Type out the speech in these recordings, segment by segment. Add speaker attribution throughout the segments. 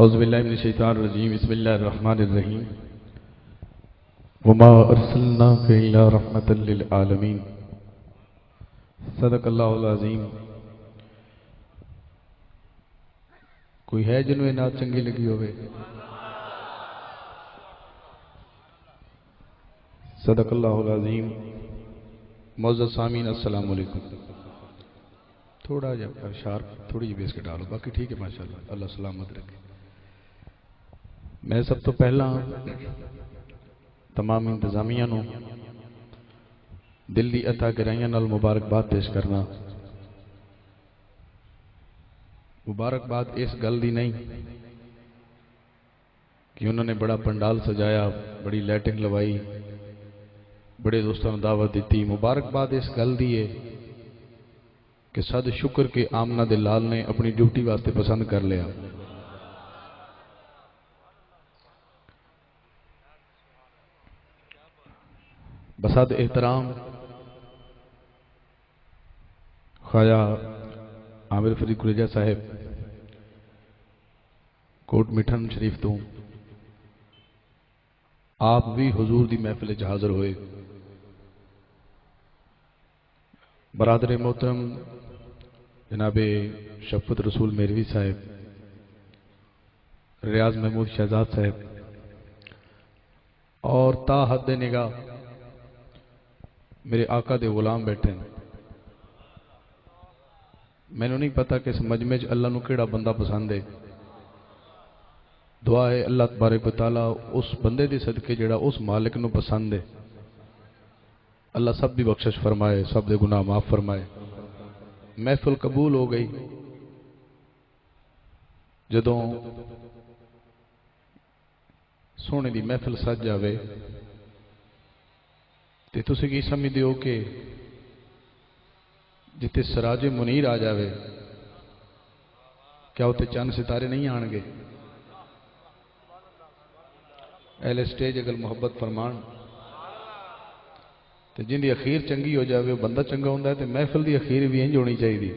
Speaker 1: اعوذ باللہ من الشیطان الرجیم بسم اللہ الرحمن الرحیم وما ارسلناک الا رحمتا للعالمین صدق اللہ العظیم۔ کوئی ہے جنہوں یہ نعت چنگی لگی ہوئے؟ صدق اللہ العظیم۔ معزز سامعین السلام علیکم۔ تھوڑا جا شارپ تھوڑی جی بیس کے ڈالو، باقی ٹھیک ہے ماشاءاللہ، اللہ سلامت رکھے۔ میں سب تو پہلا تمام انتظامیہ نو دلی عطا گرائیاں نال مبارکباد پیش کرنا۔ مبارکباد اس گل دی نہیں کہ انہوں نے بڑا پنڈال سجایا، بڑی لائٹنگ لوائی، بڑے دوستوں نے دعوت دیتی۔ مبارکباد اس گل دی ہے کہ صد شکر کے آمنہ دلال نے اپنی ڈیوٹی واسطے پسند کر لیا۔ بساد احترام خواجہ عامر فرید قریجہ صاحب کوٹ مٹھن شریف تو آپ بھی حضور دی محفل وچ حاضر ہوئے۔ برادر محترم جناب شفقت رسول میروی صاحب، ریاض محمود شہزاد صاحب اور تا حد نگاہ میرے آقا دے غلام بیٹھے ہیں۔ میں نے نہیں پتا کہ اس مجمع چ اللہ نو کیڑا بندہ پسند ہے۔ دعا ہے اللہ تبارک و تعالی اس بندے دے صدقے جڑا اس مالک نو پسند ہے، اللہ سب دی بخشش فرمائے، سب دے گناہ معاف فرمائے۔ محفل قبول ہو گئی۔ جدوں سونے دی محفل سج جاوے تے تسی کی سمجھ دیو کہ جتے سراج منیر آ جاوے کیا ہوتے چند ستارے نہیں آن گے؟ اہل سٹیج اگر محبت فرمان تے جن دی اخیر چنگی ہو جاوے وہ بندہ چنگا ہوندا ہے، تے محفل دی اخیر بھی انج ہونی چاہیے۔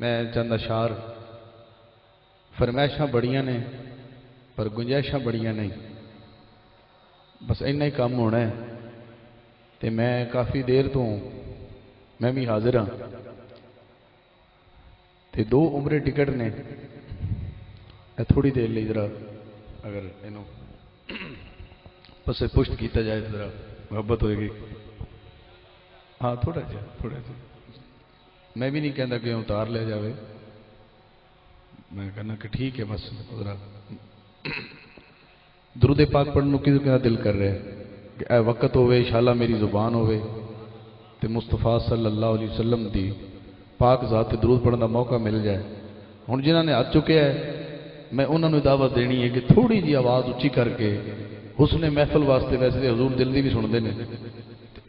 Speaker 1: میں چند اشعار، فرمائشاں بڑیاں نے پر گنجائشاں بڑیاں نہیں، بس اینا ہی کام ہونا ہے۔ تے میں کافی دیر تو میں بھی حاضر ہاں تے دو عمرے ٹکٹ نے، تھوڑی دیر لئی ذرا اگر انہوں پسے پشت کیتا جائے ذرا محبت ہوئے گی۔ ہاں تھوڑا جا میں بھی نہیں کہندا کہ اتار لیا جاوے، میں کہنا کہ ٹھیک ہے بس ذرا درود پاک پڑھنے کی دل کر رہے کہ اے وقت ہوئے انشاءاللہ میری زبان ہوئے تے مصطفیٰ صلی اللہ علیہ وسلم دی پاک ذات درود پڑھنے کا موقع مل جائے۔ ہن جنہاں نے آ چکے ہیں میں انہوں نے دعوت دینی ہے کہ تھوڑی جی آواز اچھی کر کے حسن محفل واسطے، ویسے حضور دل دی بھی سن دے نے،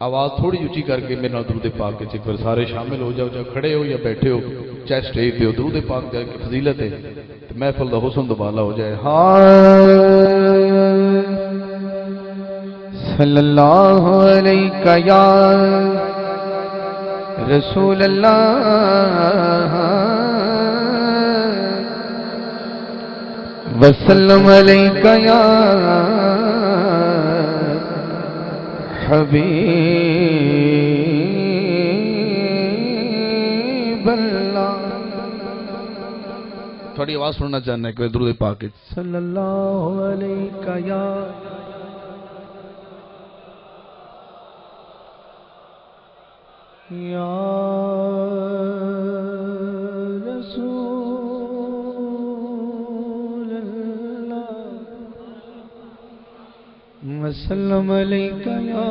Speaker 1: آواز تھوڑی جی اچھی کر کے میرے نال درود پاک کے پھر سارے شامل ہو جاؤ، چاہے کھڑے ہو یا بیٹھے ہو، چاہے سٹیج پہ ہو، درود پاک کی فضیلت ہے محفل دا حسن دوبالا ہو جائے۔
Speaker 2: صلی اللہ علیہ یا رسول اللہ وسلم علیہ یا حبیب اللہ۔
Speaker 1: تھوڑی آواز سننا چاہنا ہے کہ درود پاک کے
Speaker 2: صلی اللہ علیہ یا رسول اللہ وسلم علیہ یا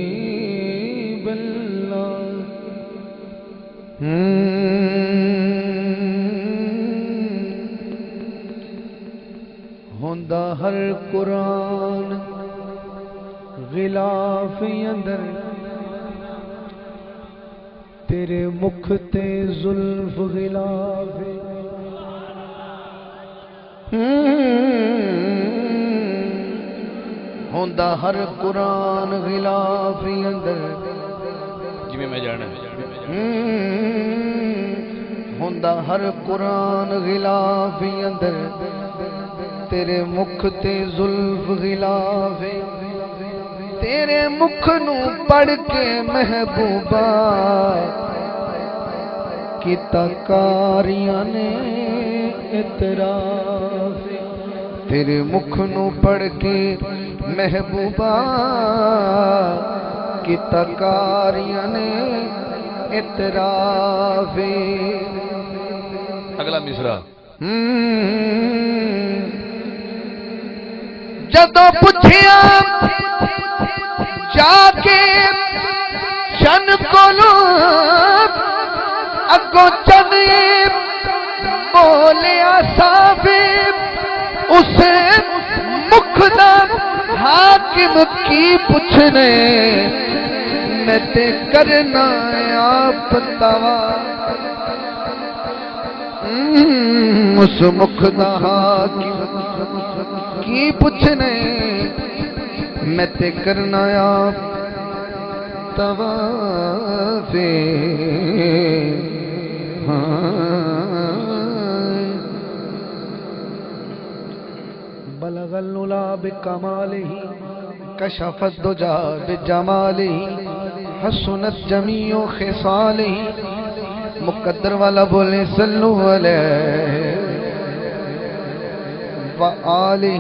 Speaker 2: حبیب اللہ۔ ہوندہ ہر قرآن غلاف اندر تیرے مکھ تے زلف غلاف ہوندا ہر قرآن غلاف اندر
Speaker 1: میں جانا ہے
Speaker 2: ہوندا ہر قرآن غلاف اندر تیرے مکھ تے زلف غلاف تیرے مکھ نو پڑھ کے محبوبہ کیتا کاریاں نے اعتراف تیرے مکھ نو پڑھ کے محبوبہ کیتا کاریاں نے اعتراف
Speaker 1: اگلا مصرع
Speaker 2: جدوں پوچھیا جا کے چن کولوں اگوں چن بولیا صاحب اس مکھ دا حاکم کی پوچھنے میں تے کرنا آپ توا اس مکھ دا حاکم کی پوچھنے میں تے کرنا آپ توافے بلغ العلا بکمالہ کشف الدجا بجمالہ حسنت جمیع خصالہ مقدر والا بولے صلو علیہ وآلہ